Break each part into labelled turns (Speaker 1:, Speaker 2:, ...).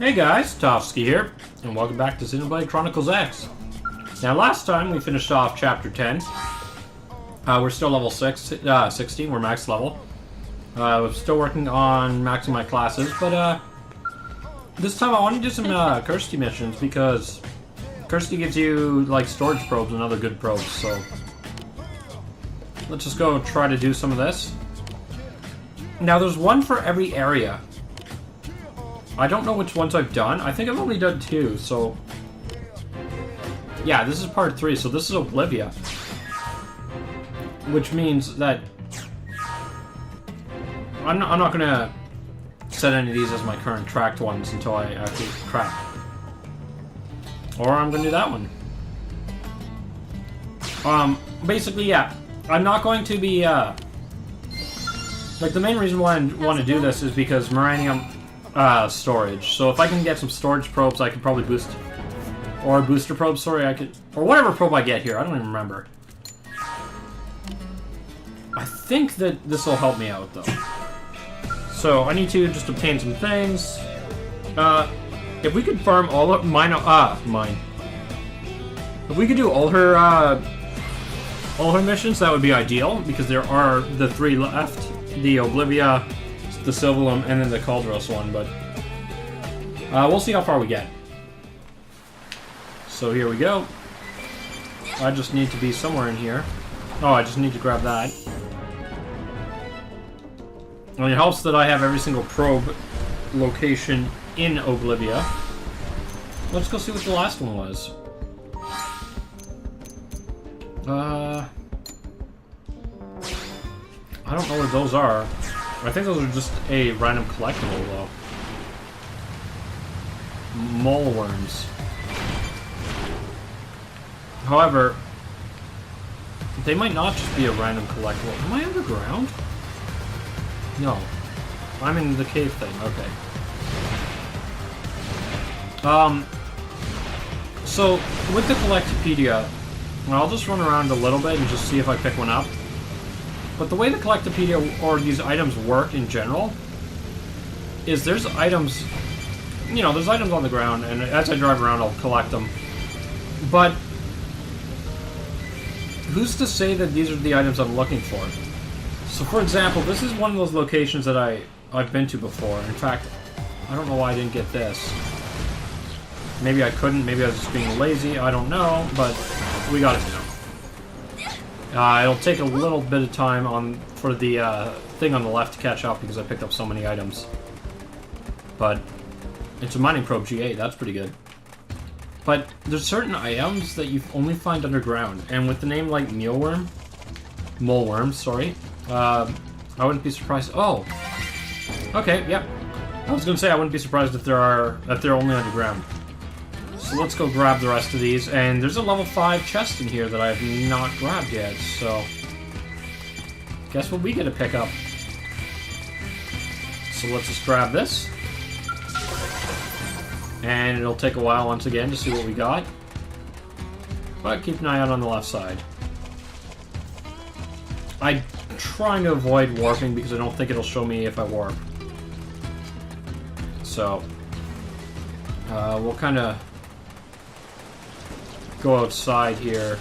Speaker 1: Hey guys, Tofsky here, and welcome back to Xenoblade Chronicles X. Now last time we finished off Chapter 10. We're still level 16, we're max level. We're still working on maxing my classes, but this time I want to do some Kirsty missions, because Kirsty gives you like storage probes and other good probes, so let's just go try to do some of this. Now there's one for every area. I don't know which ones I've done. I think I've only done 2, so... Yeah, this is part 3, so this is Oblivia. Which means that... I'm not gonna set any of these as my current tracked ones until I actually crack. Or I'm gonna do that one. Basically, yeah. I'm not going to be, like, the main reason why I want to do this is because Moranium... storage. So if I can get some storage probes, I could probably boost... Or a booster probe, sorry, I could... Or whatever probe I get here, I don't even remember. I think that this will help me out, though. So, I need to just obtain some things. If we could farm all of mine... mine. If we could do all her missions, that would be ideal, because there are the 3 left. The Oblivia... the Silvalum, and then the Caldros one, but we'll see how far we get. So here we go. I just need to be somewhere in here. Oh, I just need to grab that. And it helps that I have every single probe location in Oblivia. Let's go see what the last one was. I don't know what those are. I think those are just a random collectible, though. Mole worms. However, they might not just be a random collectible. Am I underground? No. I'm in the cave thing, okay. So, with the Collectopedia, I'll just run around a little bit and just see if I pick one up. But the way the Collectopedia or these items work in general is there's items, you know, there's items on the ground, and as I drive around I'll collect them. But who's to say that these are the items I'm looking for? So for example, this is one of those locations that I've been to before. In fact, I don't know why I didn't get this. Maybe I couldn't, maybe I was just being lazy, I don't know, but we got it now. It'll take a little bit of time for the thing on the left to catch up because I picked up so many items. But it's a mining probe G8, that's pretty good. But there's certain items that you only find underground, and with the name like Moleworm, sorry, I wouldn't be surprised. Oh, okay, yep. I was gonna say I wouldn't be surprised if they're only underground. So let's go grab the rest of these, and there's a level 5 chest in here that I have not grabbed yet, so... Guess what we get to pick up. So let's just grab this. And it'll take a while once again to see what we got. But keep an eye out on the left side. I'm trying to avoid warping because I don't think it'll show me if I warp. So... we'll kind of... go outside here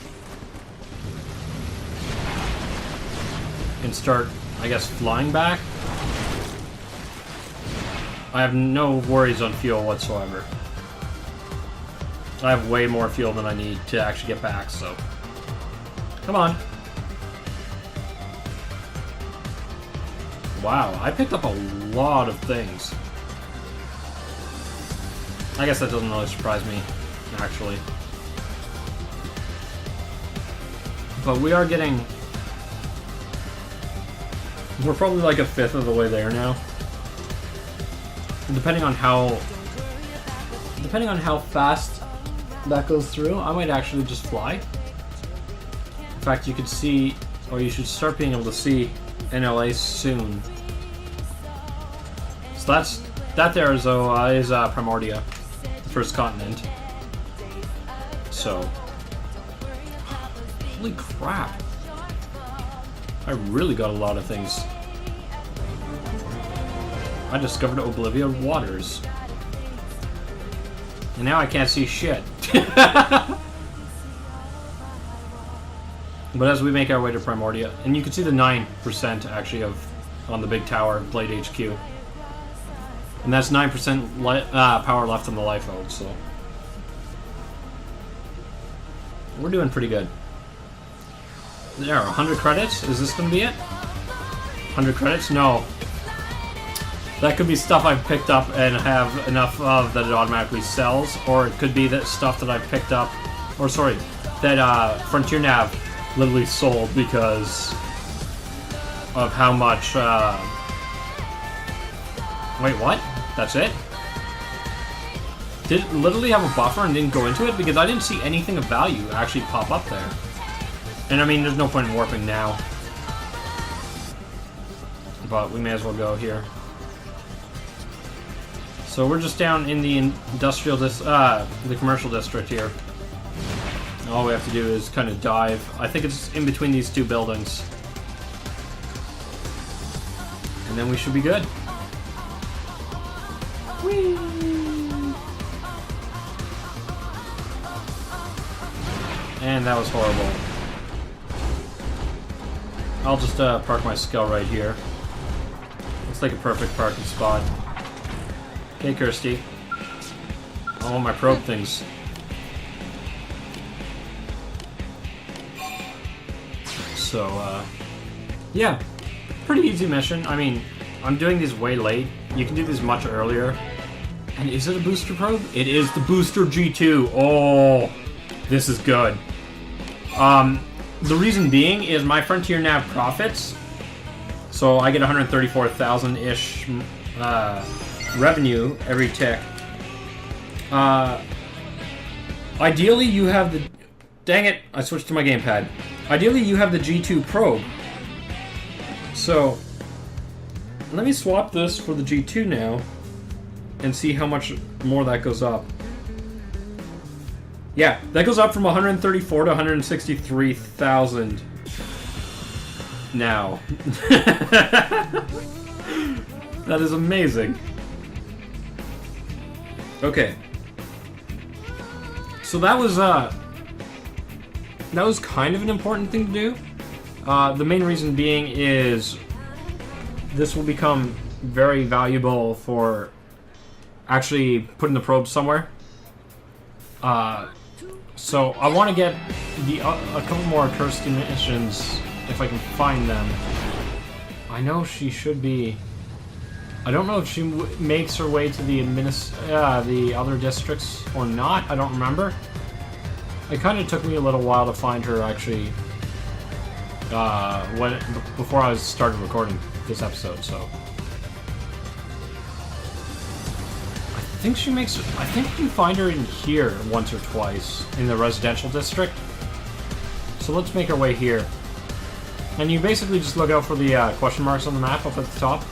Speaker 1: and start, I guess, flying back. I have no worries on fuel whatsoever. I have way more fuel than I need to actually get back, so... Come on. Wow, I picked up a lot of things. I guess that doesn't really surprise me, actually. But we are getting... We're probably like a 5th of the way there now. Depending on how fast that goes through, I might actually just fly. In fact, you could see, or you should start being able to see NLA soon. So that there is Primordia, the first continent. So... Holy crap. I really got a lot of things. I discovered Oblivia Waters. And now I can't see shit. But as we make our way to Primordia, and you can see the 9% actually of on the big tower, Blade HQ. And that's 9% power left on the life out, so we're doing pretty good. There, 100 credits? Is this gonna be it? 100 credits? No. That could be stuff I've picked up and have enough of that it automatically sells, or it could be that stuff that I've picked up, or sorry, that Frontier Nav literally sold because of how much, wait, what? That's it? Did it literally have a buffer and didn't go into it? Because I didn't see anything of value actually pop up there. And I mean, there's no point in warping now. But we may as well go here. So we're just down in the industrial the commercial district here. All we have to do is kind of dive. I think it's in between these two buildings. And then we should be good. Whee! And that was horrible. I'll just park my Skull right here. Looks like a perfect parking spot. Hey, Kirsty. I want my probe things. So, yeah. Pretty easy mission. I mean, I'm doing these way late. You can do these much earlier. And is it a booster probe? It is the Booster G2. Oh, this is good. The reason being is my Frontier Nav profits. So I get 134,000-ish revenue every tick. Ideally, you have the... Dang it, I switched to my gamepad. Ideally, you have the G2 probe. So, let me swap this for the G2 now and see how much more that goes up. Yeah, that goes up from 134 to 163,000 now. That is amazing. Okay. So that was kind of an important thing to do. The main reason being is this will become very valuable for actually putting the probe somewhere. So I want to get a couple more Kirsty missions if I can find them. I know she should be. I don't know if she makes her way to the other districts or not. I don't remember. It kind of took me a little while to find her actually before I started recording this episode. So I think you find her in here once or twice in the residential district. So let's make our way here. And you basically just look out for the question marks on the map up at the top.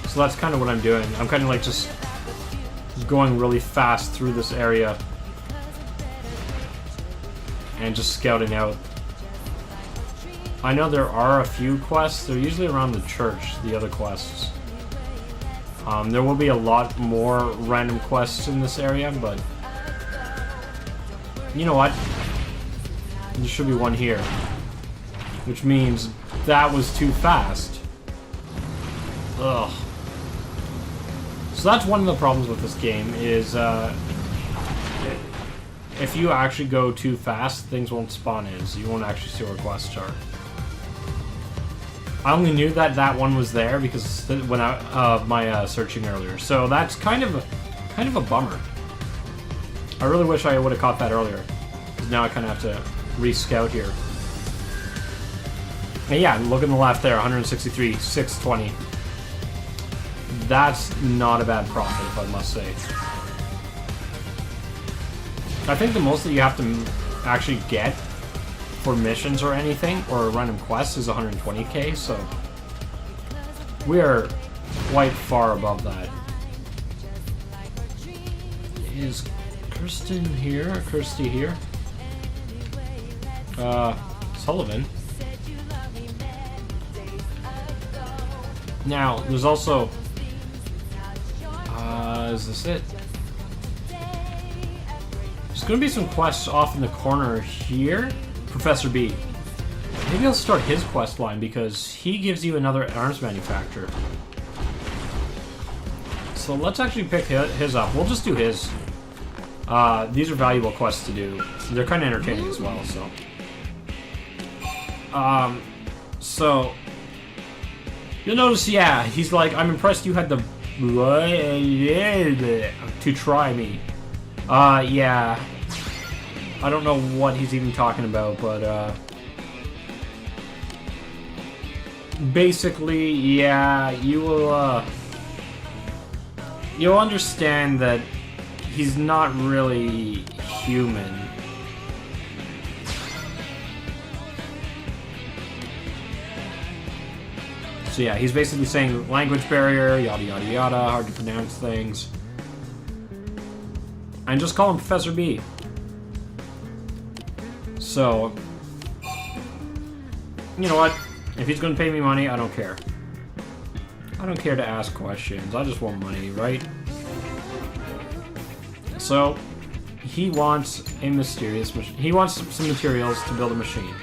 Speaker 1: So that's kind of what I'm doing. I'm kind of like just going really fast through this area and just scouting out. I know there are a few quests. They're usually around the church, the other quests. There will be a lot more random quests in this area, but you know what? There should be one here. Which means that was too fast. Ugh. So that's one of the problems with this game is if you actually go too fast, things won't spawn in, so you won't actually see where quests are. I only knew that that one was there because when my searching earlier. So that's kind of a bummer. I really wish I would have caught that earlier. Because now I kind of have to re-scout here. And yeah, look on the left there, 163, 620. That's not a bad profit, if I must say. I think the most that you have to actually get for missions or anything, or random quests, is 120k, so we are quite far above that. Is Kirsten here? Or Kirsty here? Sullivan. Now, there's also... is this it? There's gonna be some quests off in the corner here. Professor B. Maybe I'll start his quest line because he gives you another arms manufacturer. So let's actually pick his up. We'll just do his. These are valuable quests to do. They're kind of entertaining as well, so. So you'll notice, yeah, he's like, I'm impressed you had the to try me. Yeah. I don't know what he's even talking about, but basically, yeah, you'll understand that he's not really human. So yeah, he's basically saying language barrier, yada yada yada, hard to pronounce things. And just call him Professor B. So, you know what? If he's gonna pay me money, I don't care. I don't care to ask questions. I just want money, right? So, he wants a mysterious machine. He wants some materials to build a machine.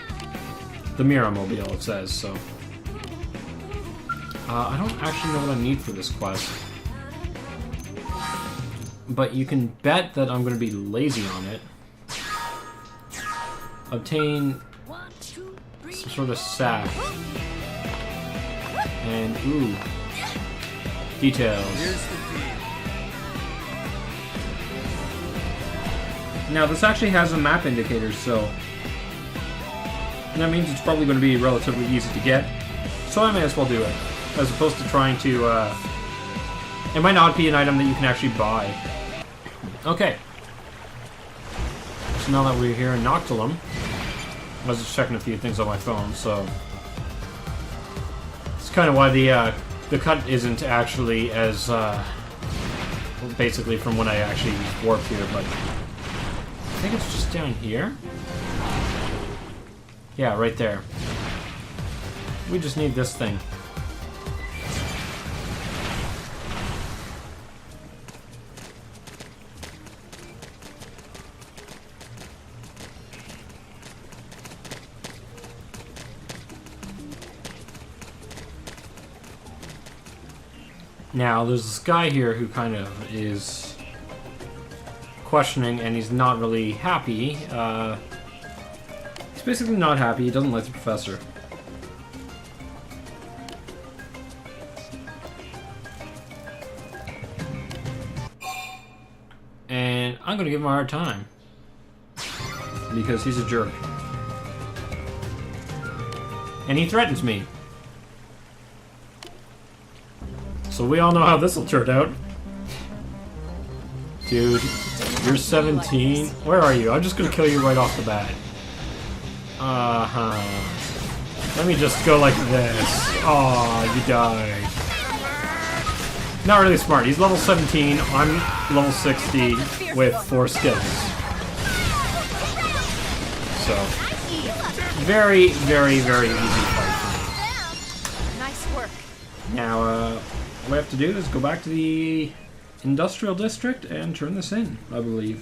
Speaker 1: The Miramobile, it says, so. I don't actually know what I need for this quest. But you can bet that I'm going to be lazy on it. Obtain some sort of sap. And, ooh. Details. Now, this actually has a map indicator, so that means it's probably going to be relatively easy to get. So I may as well do it, as opposed to trying to, it might not be an item that you can actually buy. Okay. So now that we're here in Noctilum, I was just checking a few things on my phone, so it's kind of why the cut isn't actually as, basically from when I actually warped here, but I think it's just down here. Yeah, right there. We just need this thing. Now, there's this guy here who kind of is questioning, and he's not really happy. He's basically not happy. He doesn't like the professor. And I'm gonna give him a hard time. Because he's a jerk. And he threatens me. So we all know how this will turn out. Dude, you're 17. Where are you? I'm just gonna kill you right off the bat. Let me just go like this. Aw, you died. Not really smart. He's level 17. I'm level 60 with 4 skills. So, very, very, very easy fight for me.
Speaker 2: Nice work.
Speaker 1: Now, what we have to do is go back to the industrial district and turn this in, I believe.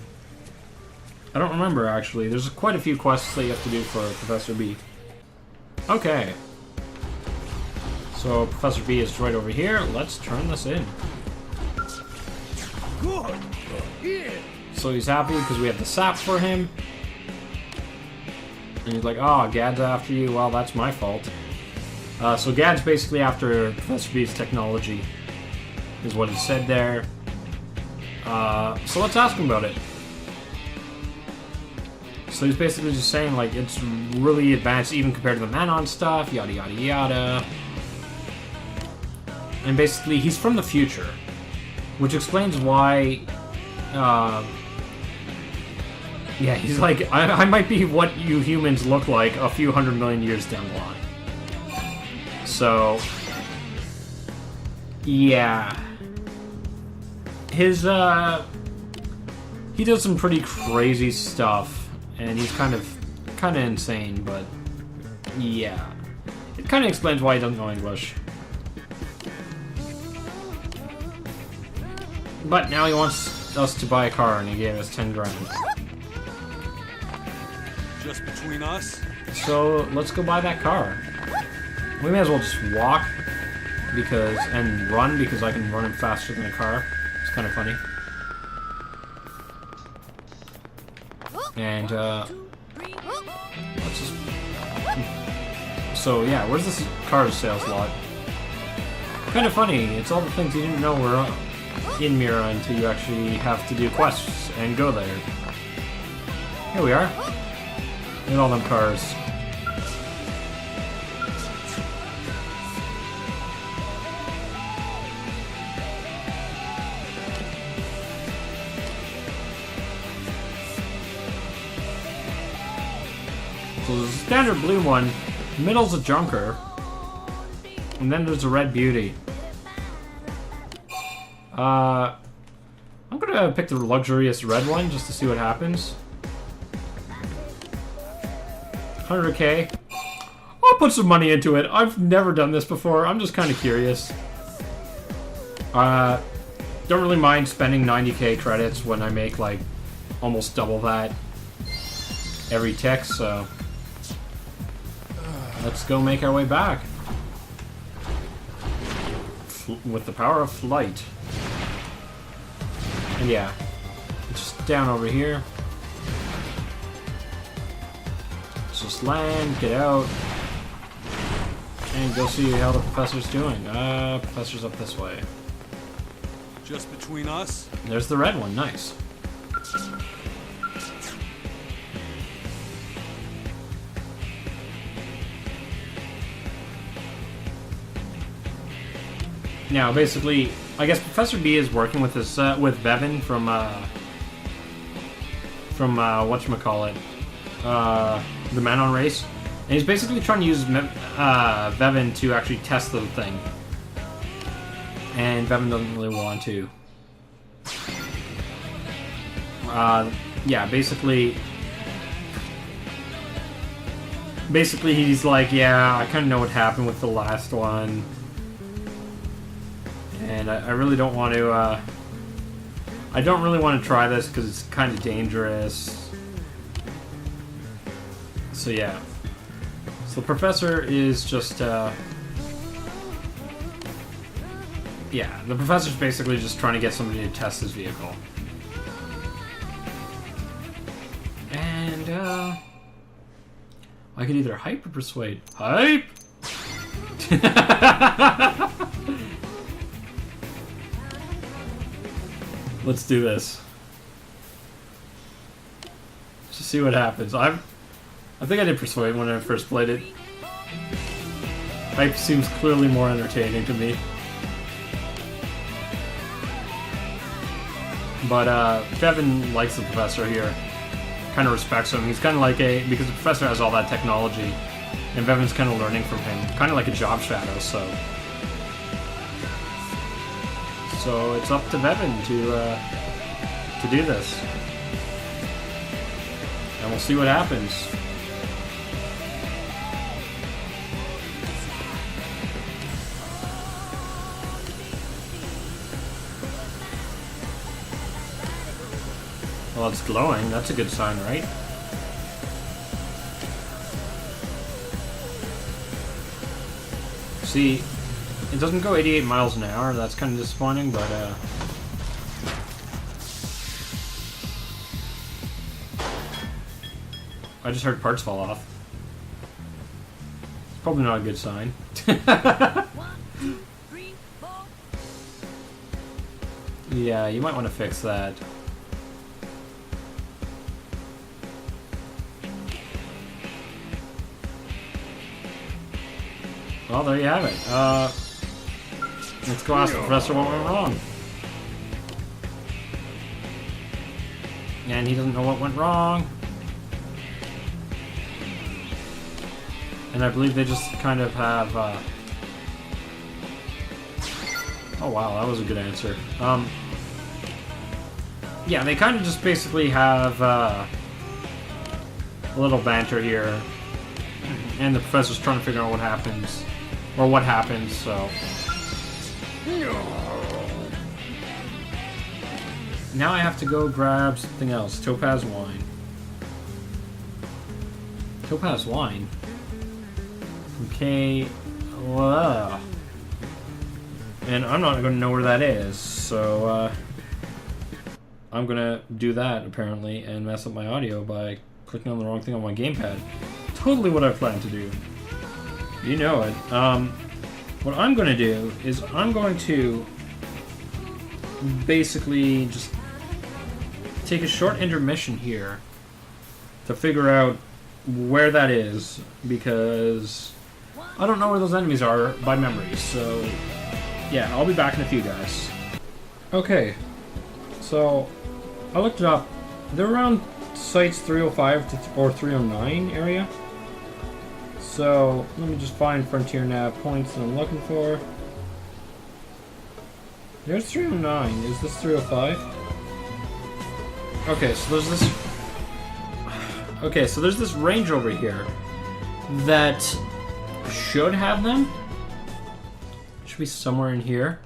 Speaker 1: I don't remember, actually. There's quite a few quests that you have to do for Professor B. Okay. So, Professor B is right over here. Let's turn this in. So he's happy because we have the sap for him. And he's like, oh, Gad's after you. Well, that's my fault. So Gad's basically after Professor B's technology, is what he said there. So let's ask him about it. So he's basically just saying, like, it's really advanced even compared to the Manon stuff, yada yada yada. And basically, he's from the future, which explains why, yeah, he's like, I might be what you humans look like a few 100 million years down the line. So, yeah. His, he does some pretty crazy stuff, and he's kind of insane, but, yeah. It kind of explains why he doesn't know English. But now he wants us to buy a car, and he gave us 10 grand.
Speaker 2: Just between us?
Speaker 1: So let's go buy that car. We may as well just walk and run because I can run it faster than a car. It's kind of funny. And let's just. So yeah, where's this car sales lot? Kind of funny. It's all the things you didn't know were in Mira until you actually have to do quests and go there. Here we are. Look at all them cars. So there's a standard blue one, middle's a junker, and then there's a red beauty. I'm gonna pick the luxurious red one just to see what happens. 100k. I'll put some money into it. I've never done this before. I'm just kind of curious. Don't really mind spending 90k credits when I make like almost double that every tick, so let's go make our way back. With the power of flight. And yeah, it's just down over here. Let's just land, get out, and go see how the professor's doing. Professor's up this way.
Speaker 2: Just between us?
Speaker 1: There's the red one, nice. Now, basically, I guess Professor B is working with this with Bevan from whatchamacallit, the Man on Race, and he's basically trying to use Bevan to actually test the thing, and Bevan doesn't really want to. Yeah, basically he's like, yeah, I kind of know what happened with the last one. And I really don't want to, I don't really want to try this because it's kind of dangerous. So yeah. So the professor is just, yeah, the professor's basically just trying to get somebody to test his vehicle. And, I could either hype or persuade. Hype! Let's do this. Just see what happens. I think I did persuade when I first played it. Hype seems clearly more entertaining to me. But Bevan likes the professor here. Kind of respects him. He's kind of like because the professor has all that technology, and Bevan's kind of learning from him. Kind of like a job shadow, so it's up to Bevan to do this. And we'll see what happens. Well, it's glowing. That's a good sign, right? See, it doesn't go 88 miles an hour. That's kind of disappointing, but I just heard parts fall off. It's probably not a good sign. 1, 2, 3, 4. Yeah, you might want to fix that. Well, there you have it. Let's go ask the professor what went wrong. And he doesn't know what went wrong. And I believe they just kind of have, oh wow, that was a good answer. Yeah, they kind of just basically have, a little banter here. And the professor's trying to figure out what happens. Or what happens, so. Now I have to go grab something else. Topaz wine. Topaz wine. Okay. And I'm not going to know where that is, so I'm going to do that, apparently, and mess up my audio by clicking on the wrong thing on my gamepad. Totally what I plan to do. You know it. What I'm going to do is I'm going to basically just take a short intermission here to figure out where that is, because I don't know where those enemies are by memory, so yeah, I'll be back in a few, guys. Okay, so I looked it up. They're around sites 305 or 309 area. So let me just find Frontier Nav points that I'm looking for. There's 309. Is this 305? Okay, so there's this. Okay, so there's this range over here that should have them. Should be somewhere in here.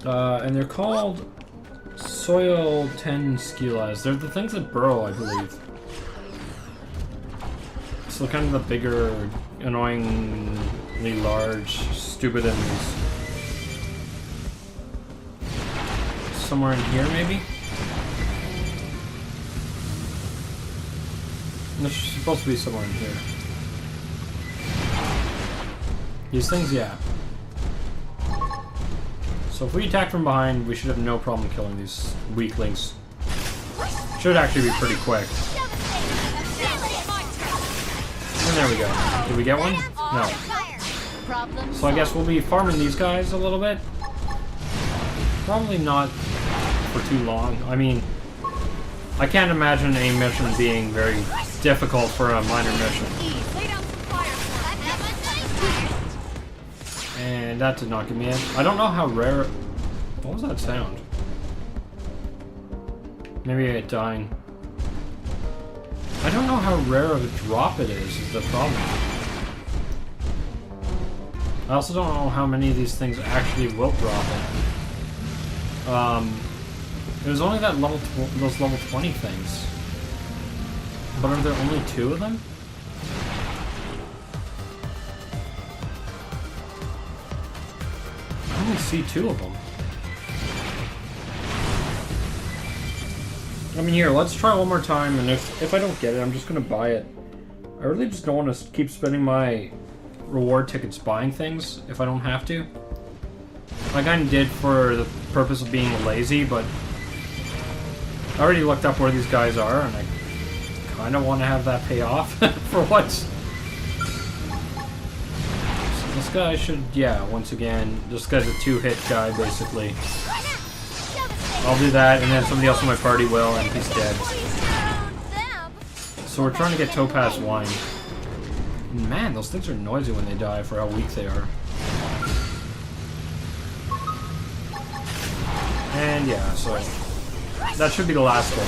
Speaker 1: And they're called Soil 10 Skelas. They're the things that burrow, I believe. So kind of the bigger, annoyingly large, stupid enemies. Somewhere in here, maybe? This is supposed to be somewhere in here. These things, yeah. So if we attack from behind, we should have no problem killing these weaklings. Should actually be pretty quick. And there we go. Did we get one? No. So I guess we'll be farming these guys a little bit. Probably not for too long. I mean, I can't imagine a mission being very difficult for a minor mission. And that did not get me in. I don't know how rare... What was that sound? Maybe it dying. I don't know how rare of a drop it is the problem. I also don't know how many of these things actually will drop it. It was only that those level 20 things. But are there only 2 of them? I only see 2 of them. I mean, here, let's try one more time, and if I don't get it, I'm just gonna buy it. I really just don't want to keep spending my reward tickets buying things if I don't have to. I kind of did for the purpose of being lazy, but I already looked up where these guys are, and I kind of want to have that pay off for once. So this guy should, yeah, once again, this guy's a 2-hit guy, basically. I'll do that, and then somebody else in my party will, and he's dead. So we're trying to get Topaz Wine. Man, those things are noisy when they die for how weak they are. And yeah, so that should be the last one.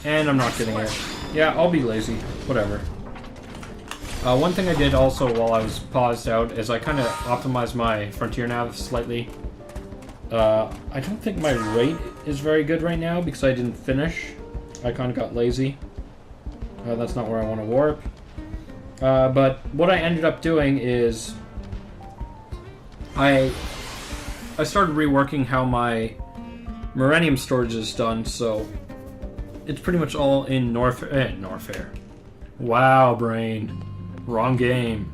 Speaker 1: And I'm not getting it. Yeah, I'll be lazy. Whatever. One thing I did also while I was paused out is I kind of optimized my Frontier Nav slightly. I don't think my rate is very good right now because I didn't finish. I kind of got lazy. That's not where I want to warp. But what I ended up doing is I started reworking how my Millennium storage is done, so it's pretty much all in Norfair. Wow, brain. Wrong game.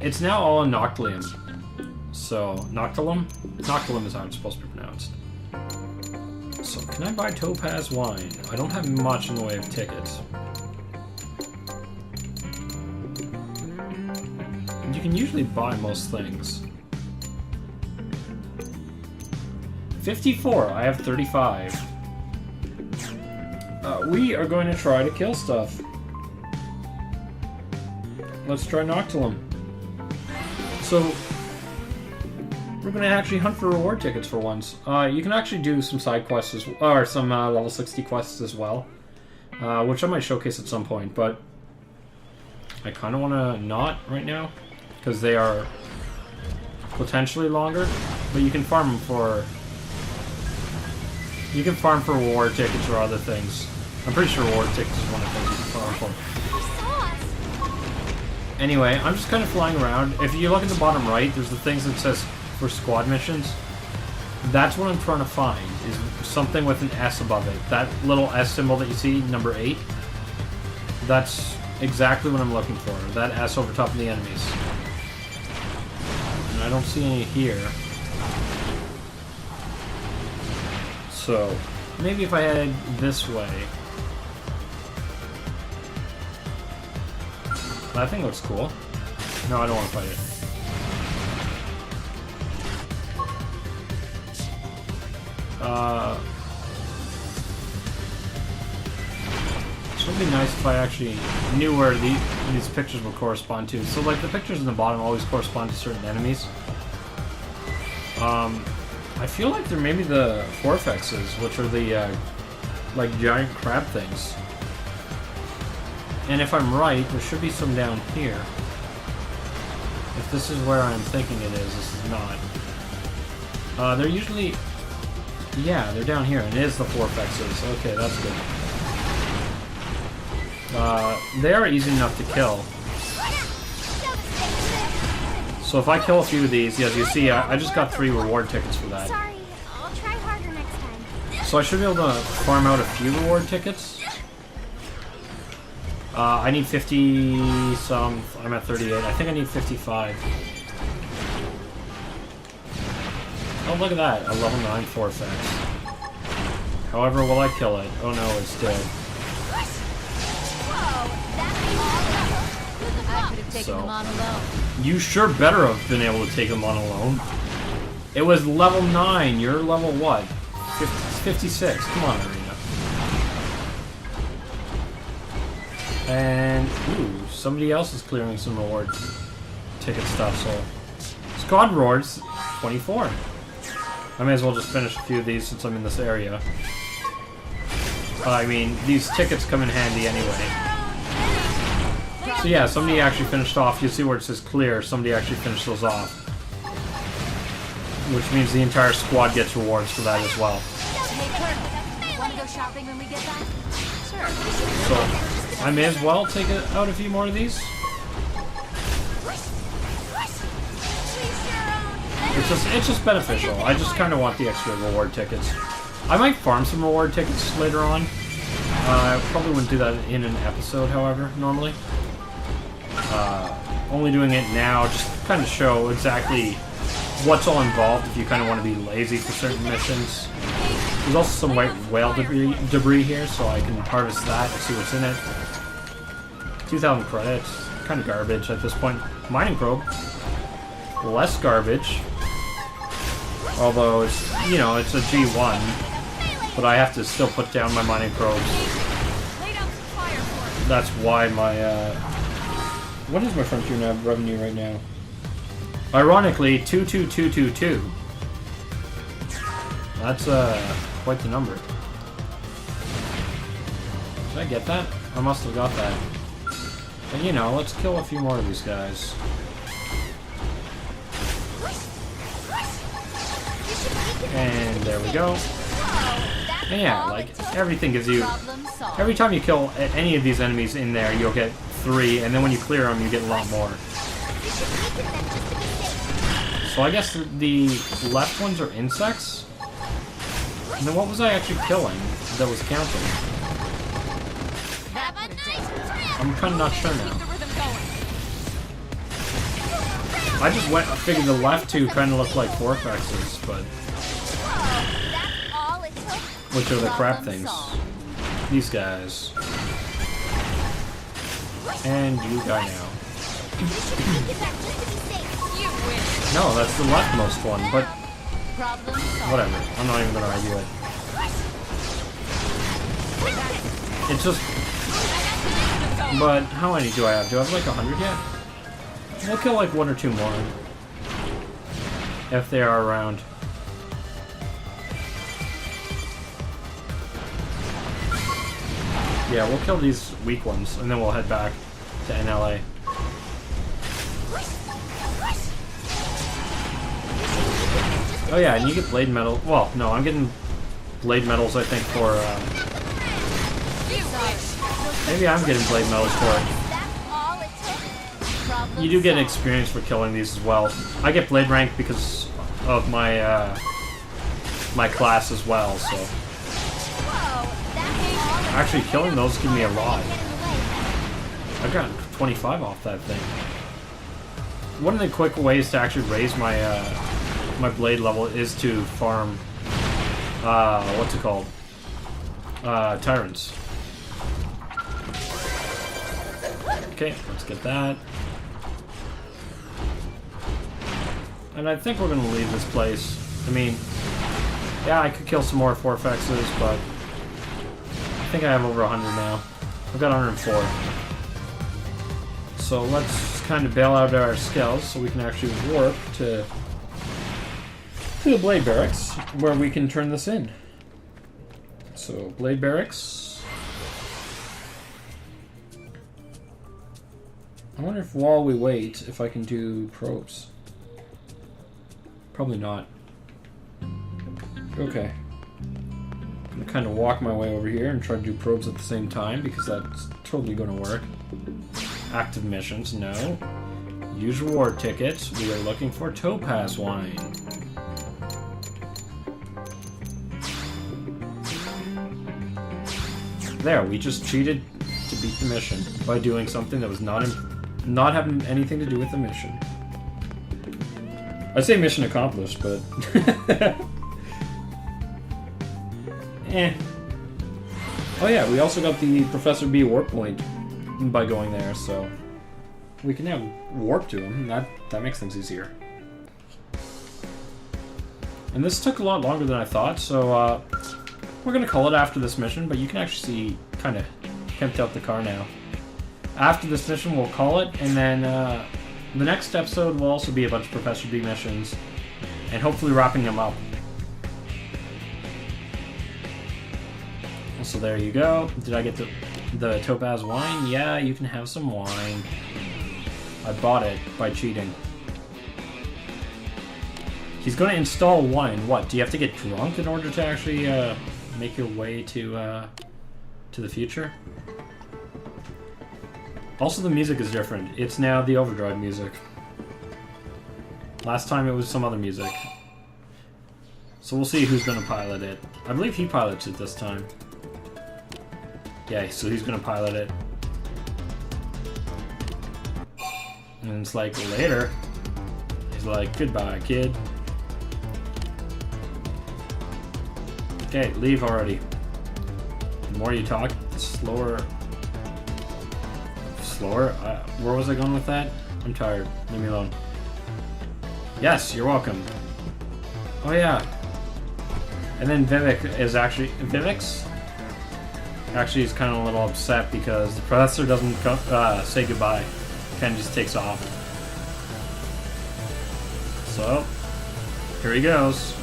Speaker 1: It's now all in Noctiluum. So, Noctiluum? Noctiluum is how it's supposed to be pronounced. So, can I buy Topaz Wine? I don't have much in the way of tickets. And you can usually buy most things. 54. I have 35. We are going to try to kill stuff. Let's try Noctiluum. So, we're going to actually hunt for reward tickets for once. You can actually do some side quests, or some level 60 quests as well. Which I might showcase at some point, but I kind of want to not right now, because they are potentially longer, but you can farm them for You can farm for reward tickets or other things. I'm pretty sure reward tickets is one of the things you can farm for. Anyway, I'm just kind of flying around. If you look at the bottom right, there's the things that says for squad missions. That's what I'm trying to find, is something with an S above it. That little S symbol that you see, number 8, that's exactly what I'm looking for. That S over top of the enemies. And I don't see any here. So, maybe if I head this way. That thing looks cool. No, I don't want to fight it. It would be nice if I actually knew where these pictures would correspond to. So, like, the pictures in the bottom always correspond to certain enemies. I feel like they're maybe the Forfexes, which are the, like, giant crab things. And if I'm right, there should be some down here. If this is where I'm thinking it is, this is not. They're usually... Yeah, they're down here, and it is the Forfexes. Okay, that's good. They are easy enough to kill. So if I kill a few of these, as you see, I just got 3 reward tickets for that.
Speaker 3: Sorry, I'll try harder next time.
Speaker 1: So I should be able to farm out a few reward tickets. I need 50 some. I'm at 38. I think I need 55. Oh, look at that. A level 9 Forfex. However, will I kill it? Oh no, it's dead.
Speaker 4: I could have taken them on alone.
Speaker 1: You sure better have been able to take them on alone. It was level 9. You're level what? 56. Come on, Arena. And, ooh, somebody else is clearing some reward ticket stuff, so... Squad rewards, 24. I may as well just finish a few of these since I'm in this area. I mean, these tickets come in handy anyway. So yeah, somebody actually finished off. You see where it says clear, somebody actually finished those off. Which means the entire squad gets rewards for that as well.
Speaker 4: Hey, Colonel, want to go shopping when we get back? Sure.
Speaker 1: So, I may as well take out a few more of these. It's just beneficial. I just kind of want the extra reward tickets. I might farm some reward tickets later on. I probably wouldn't do that in an episode, however, normally. Only doing it now just kind of show exactly what's all involved if you kind of want to be lazy for certain missions. There's also some white whale debris here, so I can harvest that and see what's in it. 2,000 credits. Kind of garbage at this point. Mining probe. Less garbage. Although, it's, you know, it's a G1. But I have to still put down my mining probes. That's why my, what is my Frontier Nav revenue right now? Ironically, 22222. That's, quite the number. Did I get that? I must have got that. But, you know, let's kill a few more of these guys. And there we go. And yeah, like, everything gives you... Every time you kill any of these enemies in there, you'll get 3, and then when you clear them, you get a lot more. So I guess the left ones are insects? And then what was I actually killing that was counting? I'm kind of not sure now. I just figured the left two kind of look like Forfexes, but... Which are the crap things. These guys. And you guy now. No, that's the leftmost one, but... Whatever. I'm not even gonna argue it. It's just... But how many do I have? Do I have like 100 yet? We'll kill like 1 or 2 more. If they are around. Yeah, we'll kill these weak ones, and then we'll head back to NLA. Oh yeah, and you get blade metal. Well, no, I'm getting blade medals, I think, for... maybe I'm getting blade medals for it. You do get experience for killing these as well. I get blade rank because of my my class as well, so... Actually, killing those give me a lot. I got 25 off that thing. One of the quick ways to actually raise my my blade level is to farm what's it called? Tyrants. Okay, let's get that. And I think we're gonna leave this place. I mean, yeah, I could kill some more 4FXs, but I think I have over 100 now. I've got 104. So let's kind of bail out our skells so we can actually warp to the Blade Barracks, where we can turn this in. So, Blade Barracks. I wonder if while we wait, if I can do probes. Probably not. Okay. I'm gonna kind of walk my way over here and try to do probes at the same time, because that's totally gonna work. Active missions, no. Use reward tickets. We are looking for Topaz Wine. There, we just cheated to beat the mission by doing something that was not having anything to do with the mission. I say mission accomplished, but eh. Oh yeah, we also got the Professor B warp point by going there, so we can now warp to him. That makes things easier. And this took a lot longer than I thought, so we're gonna call it after this mission, but you can actually see kind of pimped out the car now. After this mission, we'll call it, and then the next episode will also be a bunch of Professor B missions, and hopefully wrapping them up. So there you go. Did I get the Topaz Wine? Yeah, you can have some wine. I bought it by cheating. He's going to install wine. What? Do you have to get drunk in order to actually make your way to the future? Also, the music is different. It's now the Overdrive music. Last time it was some other music. So we'll see who's going to pilot it. I believe he pilots it this time. Yeah, so he's going to pilot it. And it's like, later. He's like, goodbye, kid. Okay, leave already. The more you talk, the slower... Slower? Where was I going with that? I'm tired. Leave me alone. Yes, you're welcome. Oh yeah. And then Vivek is actually... Vivek's? Actually, he's kind of a little upset because the professor doesn't say goodbye. Kind of just takes off. So, here he goes.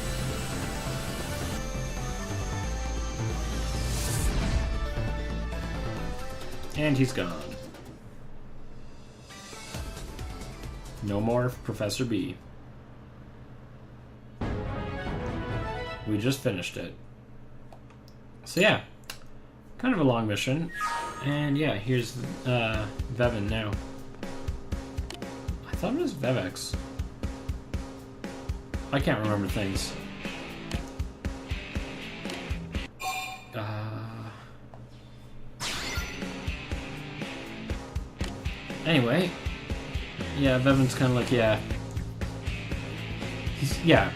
Speaker 1: And he's gone. No more Professor B. We just finished it. So yeah, kind of a long mission. And yeah, here's Vevin now. I thought it was Vevex. I can't remember things. Anyway, yeah, Vevin's kind of like, yeah. Yeah,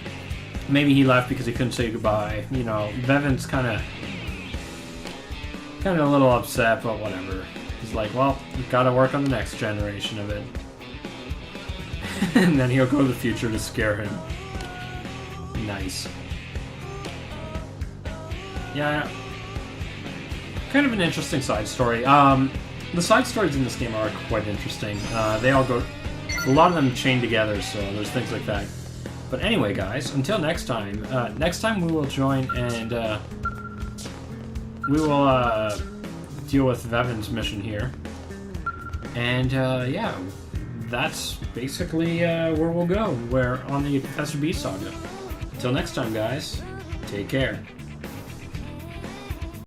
Speaker 1: maybe he left because he couldn't say goodbye. You know, Vevin's kind of a little upset, but whatever. He's like, well, we've got to work on the next generation of it. And then he'll go to the future to scare him. Nice. Yeah, kind of an interesting side story. The side stories in this game are quite interesting. They all go... A lot of them chain together, so there's things like that. But anyway, guys, until next time we will join and we will deal with Vevin's mission here. And yeah, that's basically where we'll go. We're on the Professor B saga. Until next time, guys, take care.